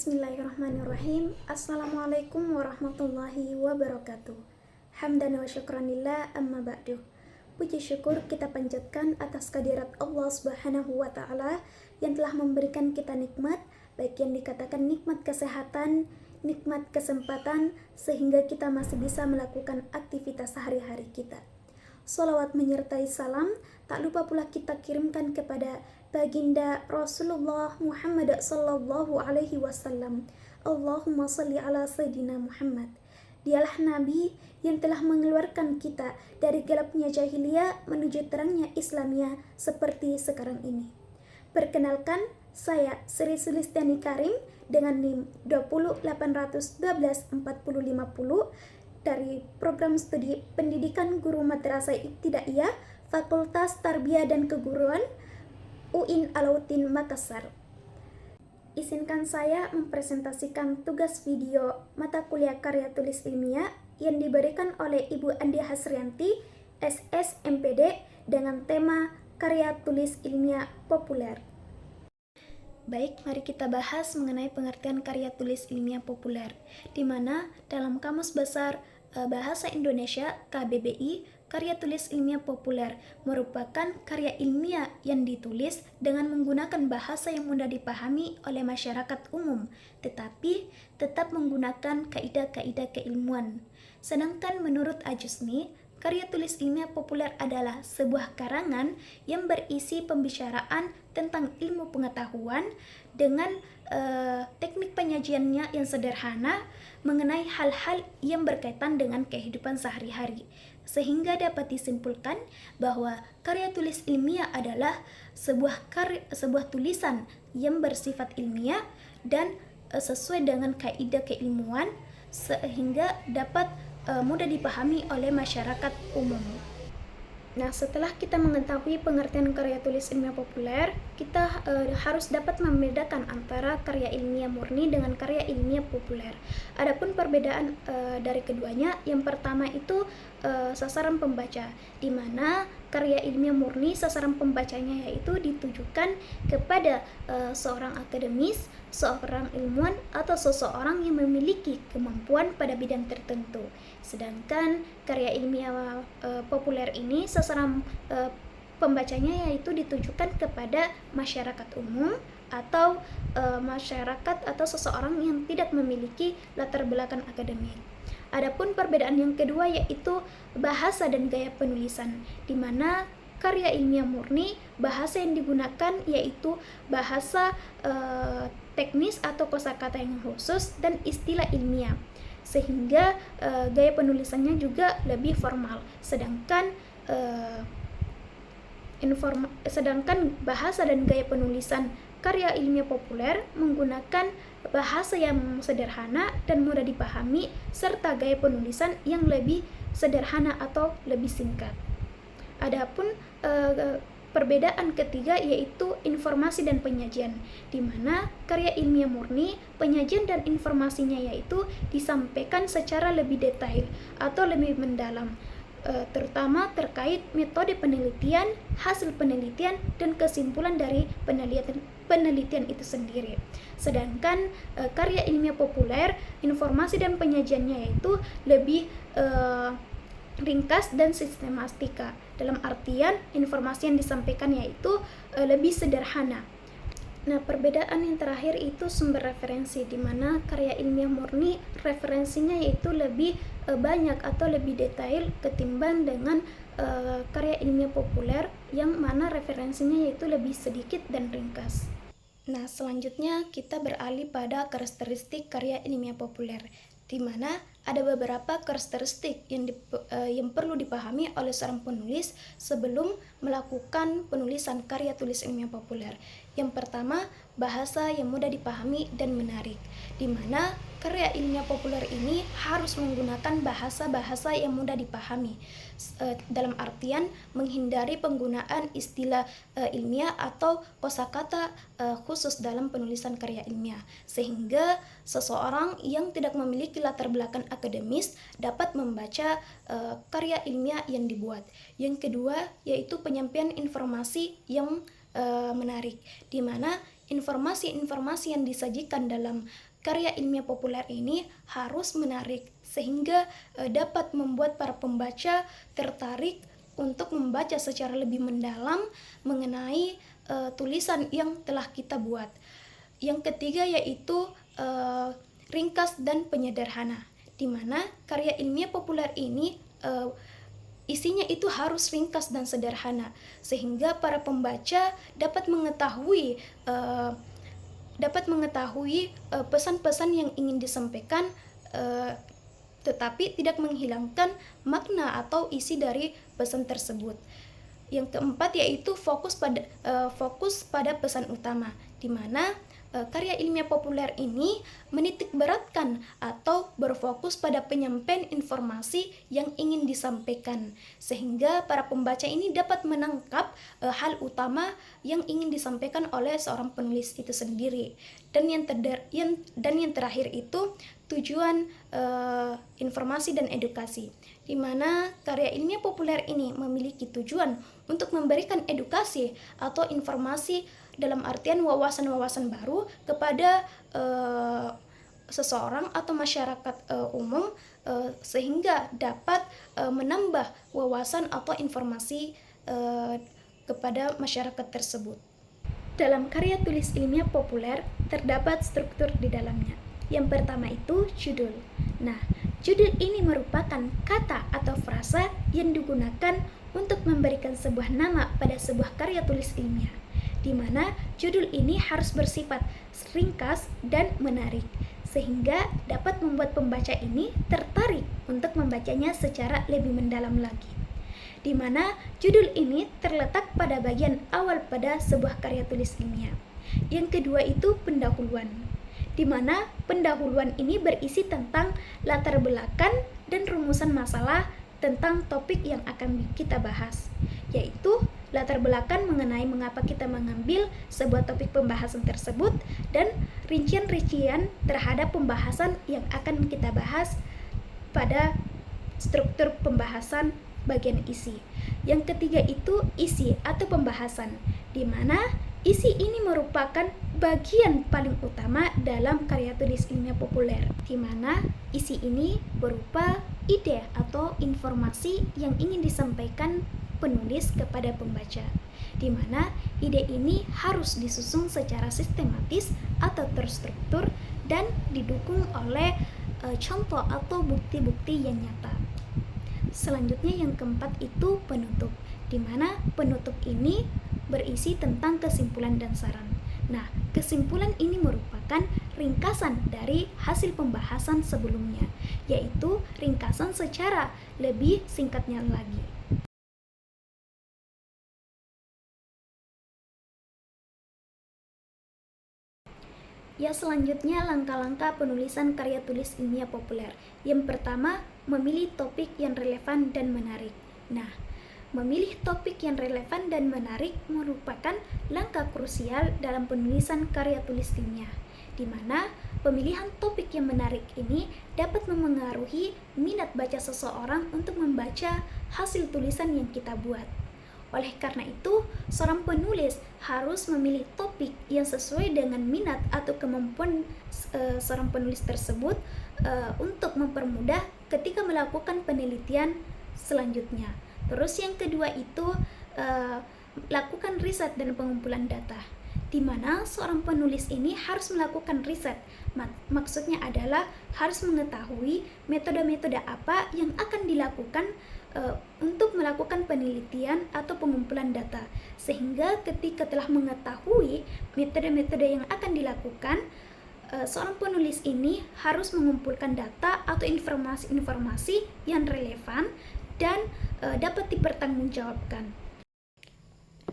Bismillahirrahmanirrahim. Assalamualaikum warahmatullahi wabarakatuh. Hamdan wa syukranillah amma ba'du. Puji syukur kita panjatkan atas kehadirat Allah Subhanahu wa taala yang telah memberikan kita nikmat, baik yang dikatakan nikmat kesehatan, nikmat kesempatan, sehingga kita masih bisa melakukan aktivitas sehari-hari kita. Salawat menyertai salam tak lupa pula kita kirimkan kepada baginda Rasulullah Muhammad sallallahu alaihi wasallam. Allahumma salli ala Sayyidina Muhammad. Dialah Nabi yang telah mengeluarkan kita dari gelapnya jahiliyah menuju terangnya Islamiyah seperti sekarang ini. Perkenalkan, saya Sri Sulistiani Karim dengan NIM 208124050 dari program studi Pendidikan Guru Madrasah Ibtidaiyah Fakultas Tarbiyah dan Keguruan UIN Alauddin Makassar. Izinkan saya mempresentasikan tugas video mata kuliah karya tulis ilmiah yang diberikan oleh Ibu Andi Hasrianti, SS MPD, dengan tema karya tulis ilmiah populer. Baik, mari kita bahas mengenai pengertian karya tulis ilmiah populer, di mana dalam Kamus Besar Bahasa Indonesia KBBI, karya tulis ilmiah populer merupakan karya ilmiah yang ditulis dengan menggunakan bahasa yang mudah dipahami oleh masyarakat umum, tetapi tetap menggunakan kaidah-kaidah keilmuan. Sedangkan menurut Ajusni, karya tulis ilmiah populer adalah sebuah karangan yang berisi pembicaraan tentang ilmu pengetahuan dengan teknik penyajiannya yang sederhana mengenai hal-hal yang berkaitan dengan kehidupan sehari-hari, sehingga dapat disimpulkan bahwa karya tulis ilmiah adalah sebuah tulisan yang bersifat ilmiah dan sesuai dengan kaidah keilmuan sehingga dapat mudah dipahami oleh masyarakat umum. Nah, setelah kita mengetahui pengertian karya tulis ilmiah populer, kita harus dapat membedakan antara karya ilmiah murni dengan karya ilmiah populer. Adapun perbedaan dari keduanya, yang pertama itu sasaran pembaca, di mana karya ilmiah murni sasaran pembacanya yaitu ditujukan kepada seorang akademis, seorang ilmuwan, atau seseorang yang memiliki kemampuan pada bidang tertentu. Sedangkan karya ilmiah populer ini sasaran pembacanya yaitu ditujukan kepada masyarakat umum atau masyarakat atau seseorang yang tidak memiliki latar belakang akademik. Adapun perbedaan yang kedua yaitu bahasa dan gaya penulisan, di mana karya ilmiah murni bahasa yang digunakan yaitu bahasa teknis atau kosakata yang khusus dan istilah ilmiah, sehingga gaya penulisannya juga lebih formal. Sedangkan bahasa dan gaya penulisan karya ilmiah populer menggunakan bahasa yang sederhana dan mudah dipahami serta gaya penulisan yang lebih sederhana atau lebih singkat. Adapun perbedaan ketiga yaitu informasi dan penyajian, di mana karya ilmiah murni penyajian dan informasinya yaitu disampaikan secara lebih detail atau lebih mendalam, terutama terkait metode penelitian, hasil penelitian, dan kesimpulan dari penelitian itu sendiri. Sedangkan karya ilmiah populer, informasi dan penyajiannya yaitu lebih ringkas dan sistematika, dalam artian informasi yang disampaikan yaitu lebih sederhana. Nah, perbedaan yang terakhir itu sumber referensi, di mana karya ilmiah murni referensinya yaitu lebih banyak atau lebih detail ketimbang dengan karya ilmiah populer yang mana referensinya yaitu lebih sedikit dan ringkas. Nah, selanjutnya kita beralih pada karakteristik karya ilmiah populer, di mana ada beberapa karakteristik yang perlu dipahami oleh seorang penulis sebelum melakukan penulisan karya tulis ilmiah populer. Yang pertama, bahasa yang mudah dipahami dan menarik, di mana karya ilmiah populer ini harus menggunakan bahasa-bahasa yang mudah dipahami, dalam artian menghindari penggunaan istilah ilmiah atau kosakata khusus dalam penulisan karya ilmiah, sehingga seseorang yang tidak memiliki latar belakang akademis dapat membaca karya ilmiah yang dibuat. Yang kedua yaitu penyampaian informasi yang menarik, di mana informasi-informasi yang disajikan dalam karya ilmiah populer ini harus menarik sehingga dapat membuat para pembaca tertarik untuk membaca secara lebih mendalam mengenai tulisan yang telah kita buat. Yang ketiga yaitu ringkas dan penyederhana, di mana karya ilmiah populer ini isinya itu harus ringkas dan sederhana sehingga para pembaca dapat mengetahui pesan-pesan yang ingin disampaikan, tetapi tidak menghilangkan makna atau isi dari pesan tersebut. Yang keempat yaitu fokus pada pesan utama, di mana karya ilmiah populer ini menitik beratkan atau berfokus pada penyampaian informasi yang ingin disampaikan, sehingga para pembaca ini dapat menangkap hal utama yang ingin disampaikan oleh seorang penulis itu sendiri. Dan yang terakhir itu tujuan informasi dan edukasi, di mana karya ilmiah populer ini memiliki tujuan untuk memberikan edukasi atau informasi dalam artian wawasan-wawasan baru kepada seseorang atau masyarakat umum, sehingga dapat menambah wawasan atau informasi kepada masyarakat tersebut. Dalam karya tulis ilmiah populer terdapat struktur di dalamnya. Yang pertama itu judul. Nah, judul ini merupakan kata atau frasa yang digunakan untuk memberikan sebuah nama pada sebuah karya tulis ilmiah, di mana judul ini harus bersifat ringkas dan menarik, sehingga dapat membuat pembaca ini tertarik untuk membacanya secara lebih mendalam lagi. Di mana judul ini terletak pada bagian awal pada sebuah karya tulis ilmiah. Yang kedua itu pendahuluan, di mana pendahuluan ini berisi tentang latar belakang dan rumusan masalah tentang topik yang akan kita bahas, yaitu latar belakang mengenai mengapa kita mengambil sebuah topik pembahasan tersebut dan rincian-rincian terhadap pembahasan yang akan kita bahas pada struktur pembahasan bagian isi. Yang ketiga itu isi atau pembahasan, di mana isi ini merupakan bagian paling utama dalam karya tulis ilmiah populer, di mana isi ini berupa ide atau informasi yang ingin disampaikan penulis kepada pembaca, di mana ide ini harus disusun secara sistematis atau terstruktur dan didukung oleh contoh atau bukti-bukti yang nyata. Selanjutnya yang keempat itu penutup, di mana penutup ini berisi tentang kesimpulan dan saran. Nah, kesimpulan ini merupakan ringkasan dari hasil pembahasan sebelumnya, yaitu ringkasan secara lebih singkatnya lagi. Ya, selanjutnya langkah-langkah penulisan karya tulis ilmiah populer. Yang pertama, memilih topik yang relevan dan menarik. Nah, memilih topik yang relevan dan menarik merupakan langkah krusial dalam penulisan karya tulis ilmiah, di mana pemilihan topik yang menarik ini dapat memengaruhi minat baca seseorang untuk membaca hasil tulisan yang kita buat. Oleh karena itu, seorang penulis harus memilih topik yang sesuai dengan minat atau kemampuan seorang penulis tersebut untuk mempermudah ketika melakukan penelitian selanjutnya. Terus yang kedua itu lakukan riset dan pengumpulan data, di mana seorang penulis ini harus melakukan riset. Maksudnya adalah harus mengetahui metode-metode apa yang akan dilakukan untuk melakukan penelitian atau pengumpulan data, sehingga ketika telah mengetahui metode-metode yang akan dilakukan, seorang penulis ini harus mengumpulkan data atau informasi-informasi yang relevan dan dapat dipertanggungjawabkan.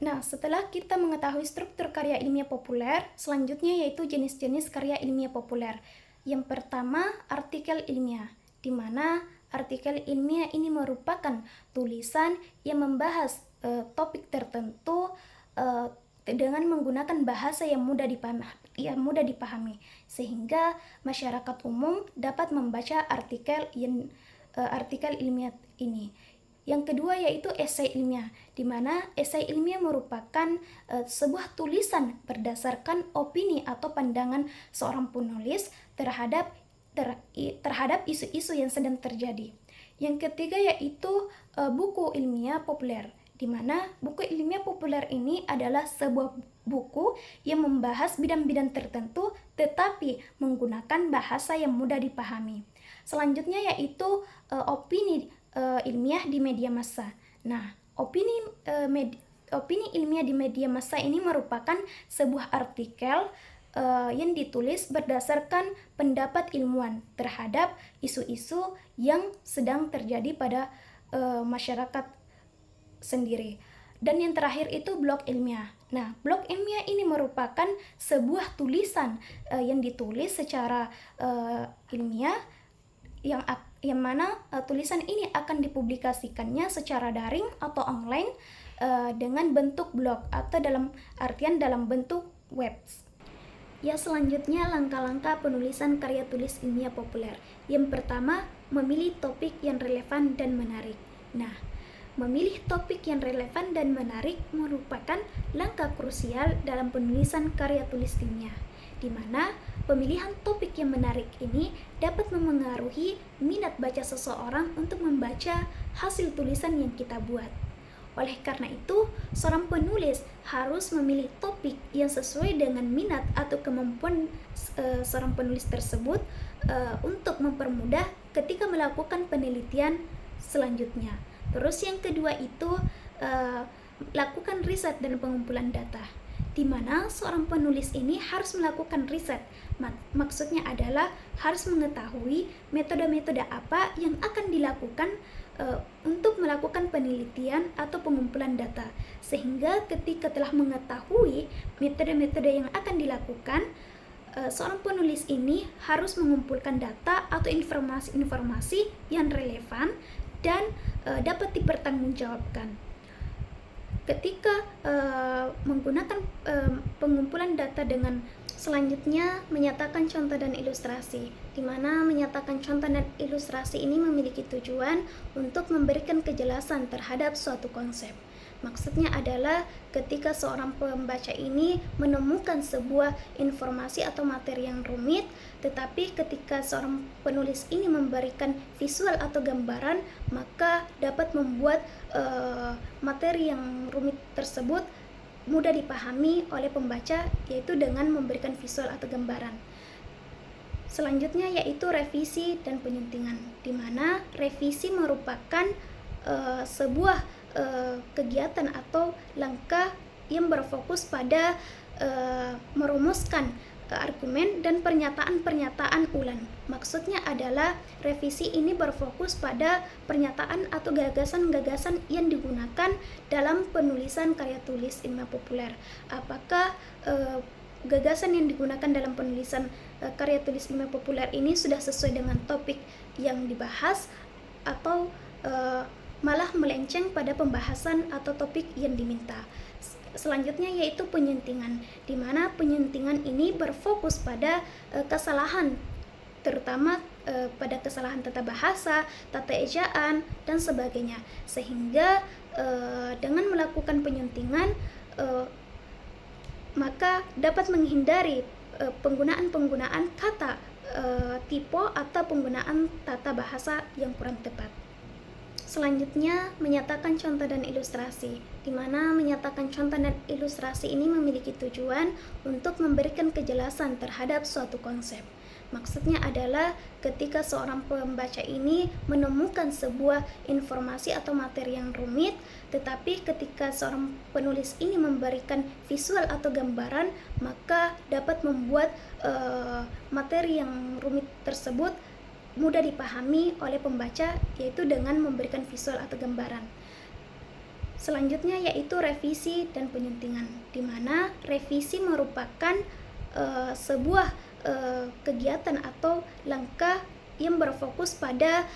Nah, setelah kita mengetahui struktur karya ilmiah populer, selanjutnya yaitu jenis-jenis karya ilmiah populer. Yang pertama, artikel ilmiah, di mana artikel ilmiah ini merupakan tulisan yang membahas topik tertentu dengan menggunakan bahasa yang mudah dipahami, sehingga masyarakat umum dapat membaca artikel ilmiah ini. Yang kedua yaitu esai ilmiah, di mana esai ilmiah merupakan sebuah tulisan berdasarkan opini atau pandangan seorang penulis terhadap isu-isu yang sedang terjadi. Yang ketiga yaitu buku ilmiah populer, di mana buku ilmiah populer ini adalah sebuah buku yang membahas bidang-bidang tertentu tetapi menggunakan bahasa yang mudah dipahami. Selanjutnya yaitu opini ilmiah di media massa. Nah, opini ilmiah di media massa ini merupakan sebuah artikel yang ditulis berdasarkan pendapat ilmuwan terhadap isu-isu yang sedang terjadi pada masyarakat sendiri. Dan yang terakhir itu blog ilmiah. Nah, blog ilmiah ini merupakan sebuah tulisan yang ditulis secara ilmiah yang mana tulisan ini akan dipublikasikannya secara daring atau online dengan bentuk blog atau dalam bentuk web. Ya, selanjutnya langkah-langkah penulisan karya tulis ilmiah populer. Yang pertama, memilih topik yang relevan dan menarik. Nah, memilih topik yang relevan dan menarik merupakan langkah krusial dalam penulisan karya tulis ilmiah, di mana pemilihan topik yang menarik ini dapat memengaruhi minat baca seseorang untuk membaca hasil tulisan yang kita buat. Oleh karena itu, seorang penulis harus memilih topik yang sesuai dengan minat atau kemampuan seorang penulis tersebut untuk mempermudah ketika melakukan penelitian selanjutnya. Terus yang kedua itu lakukan riset dan pengumpulan data, di mana seorang penulis ini harus melakukan riset. Maksudnya adalah harus mengetahui metode-metode apa yang akan dilakukan untuk melakukan penelitian atau pengumpulan data, sehingga ketika telah mengetahui metode-metode yang akan dilakukan, seorang penulis ini harus mengumpulkan data atau informasi-informasi yang relevan dan dapat dipertanggungjawabkan. Ketika menggunakan pengumpulan data dengan selanjutnya menyatakan contoh dan ilustrasi, di mana menyatakan contoh dan ilustrasi ini memiliki tujuan untuk memberikan kejelasan terhadap suatu konsep. Maksudnya adalah ketika seorang pembaca ini menemukan sebuah informasi atau materi yang rumit, tetapi ketika seorang penulis ini memberikan visual atau gambaran, maka dapat membuat materi yang rumit tersebut mudah dipahami oleh pembaca, yaitu dengan memberikan visual atau gambaran. Selanjutnya yaitu revisi dan penyuntingan, di mana revisi merupakan sebuah kegiatan atau langkah yang berfokus pada merumuskan argumen dan pernyataan-pernyataan ulang. Maksudnya adalah revisi ini berfokus pada pernyataan atau gagasan-gagasan yang digunakan dalam penulisan karya tulis ilmiah populer. Apakah gagasan yang digunakan dalam penulisan karya tulis ilmiah populer ini sudah sesuai dengan topik yang dibahas atau malah melenceng pada pembahasan atau topik yang diminta. Selanjutnya yaitu penyuntingan, di mana penyuntingan ini berfokus pada kesalahan, terutama pada kesalahan tata bahasa, tata ejaan, dan sebagainya. Sehingga dengan melakukan penyuntingan maka dapat menghindari penggunaan-penggunaan kata tipe atau penggunaan tata bahasa yang kurang tepat. Selanjutnya, menyatakan contoh dan ilustrasi, di mana menyatakan contoh dan ilustrasi ini memiliki tujuan untuk memberikan kejelasan terhadap suatu konsep. Maksudnya adalah ketika seorang pembaca ini menemukan sebuah informasi atau materi yang rumit, tetapi ketika seorang penulis ini memberikan visual atau gambaran, maka dapat membuat materi yang rumit tersebut mudah dipahami oleh pembaca, yaitu dengan memberikan visual atau gambaran. Selanjutnya yaitu revisi dan penyuntingan, di mana revisi merupakan sebuah kegiatan atau langkah yang berfokus pada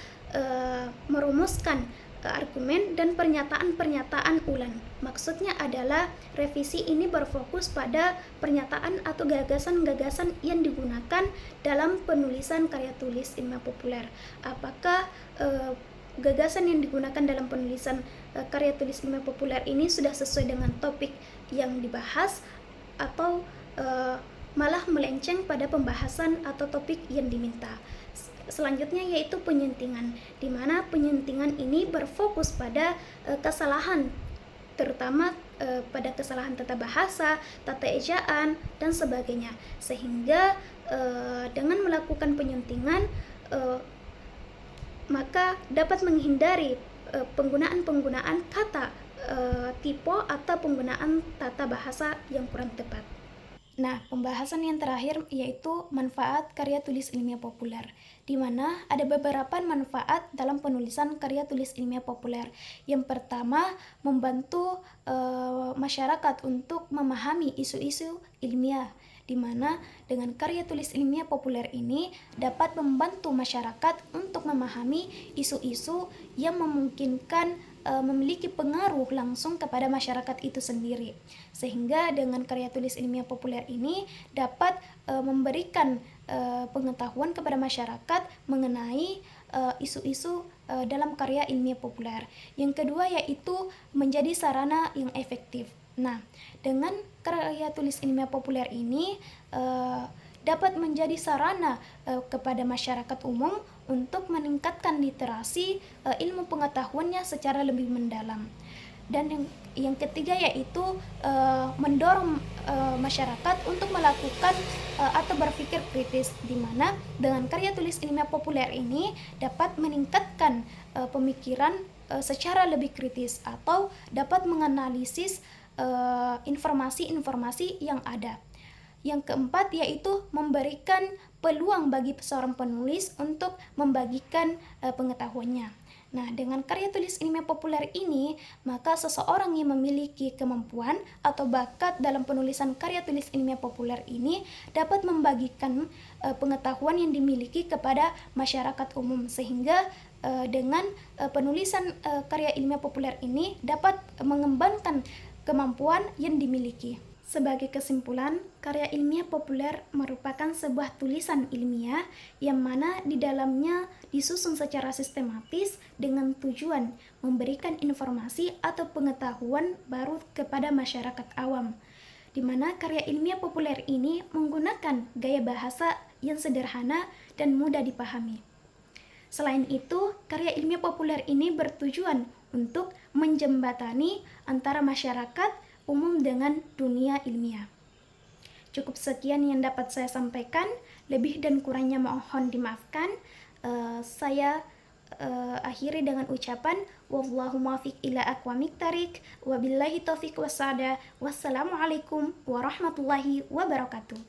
merumuskan argumen dan pernyataan-pernyataan ulang. Maksudnya adalah revisi ini berfokus pada pernyataan atau gagasan-gagasan yang digunakan dalam penulisan karya tulis ilmiah populer. Apakah gagasan yang digunakan dalam penulisan karya tulis ilmiah populer ini sudah sesuai dengan topik yang dibahas atau malah melenceng pada pembahasan atau topik yang diminta. Selanjutnya yaitu penyuntingan, di mana penyuntingan ini berfokus pada kesalahan, terutama pada kesalahan tata bahasa, tata ejaan, dan sebagainya. Sehingga dengan melakukan penyuntingan maka dapat menghindari penggunaan kata tipe atau penggunaan tata bahasa yang kurang tepat. Nah, pembahasan yang terakhir yaitu manfaat karya tulis ilmiah populer, di mana ada beberapa manfaat dalam penulisan karya tulis ilmiah populer. Yang pertama, membantu masyarakat untuk memahami isu-isu ilmiah, di mana dengan karya tulis ilmiah populer ini dapat membantu masyarakat untuk memahami isu-isu yang memungkinkan memiliki pengaruh langsung kepada masyarakat itu sendiri. Sehingga dengan karya tulis ilmiah populer ini dapat memberikan pengetahuan kepada masyarakat mengenai isu-isu dalam karya ilmiah populer. Yang kedua yaitu menjadi sarana yang efektif. Nah, dengan karya tulis ilmiah populer ini dapat menjadi sarana kepada masyarakat umum untuk meningkatkan literasi ilmu pengetahuannya secara lebih mendalam. Dan yang ketiga yaitu mendorong masyarakat untuk melakukan atau berpikir kritis, di mana dengan karya tulis ilmiah populer ini dapat meningkatkan pemikiran secara lebih kritis atau dapat menganalisis informasi-informasi yang ada. Yang keempat yaitu memberikan peluang bagi seorang penulis untuk membagikan pengetahuannya. Nah, dengan karya tulis ilmiah populer ini, maka seseorang yang memiliki kemampuan atau bakat dalam penulisan karya tulis ilmiah populer ini dapat membagikan pengetahuan yang dimiliki kepada masyarakat umum, sehingga dengan penulisan karya ilmiah populer ini dapat mengembangkan kemampuan yang dimiliki. Sebagai kesimpulan, karya ilmiah populer merupakan sebuah tulisan ilmiah yang mana di dalamnya disusun secara sistematis dengan tujuan memberikan informasi atau pengetahuan baru kepada masyarakat awam, di mana karya ilmiah populer ini menggunakan gaya bahasa yang sederhana dan mudah dipahami. Selain itu, karya ilmiah populer ini bertujuan untuk menjembatani antara masyarakat umum dengan dunia ilmiah. Cukup sekian yang dapat saya sampaikan, lebih dan kurangnya mohon dimaafkan. Saya akhiri dengan ucapan wallahu muwaffiq ila aqwamit thariq, wabillahi taufiq wasada. Wassalamualaikum warahmatullahi wabarakatuh.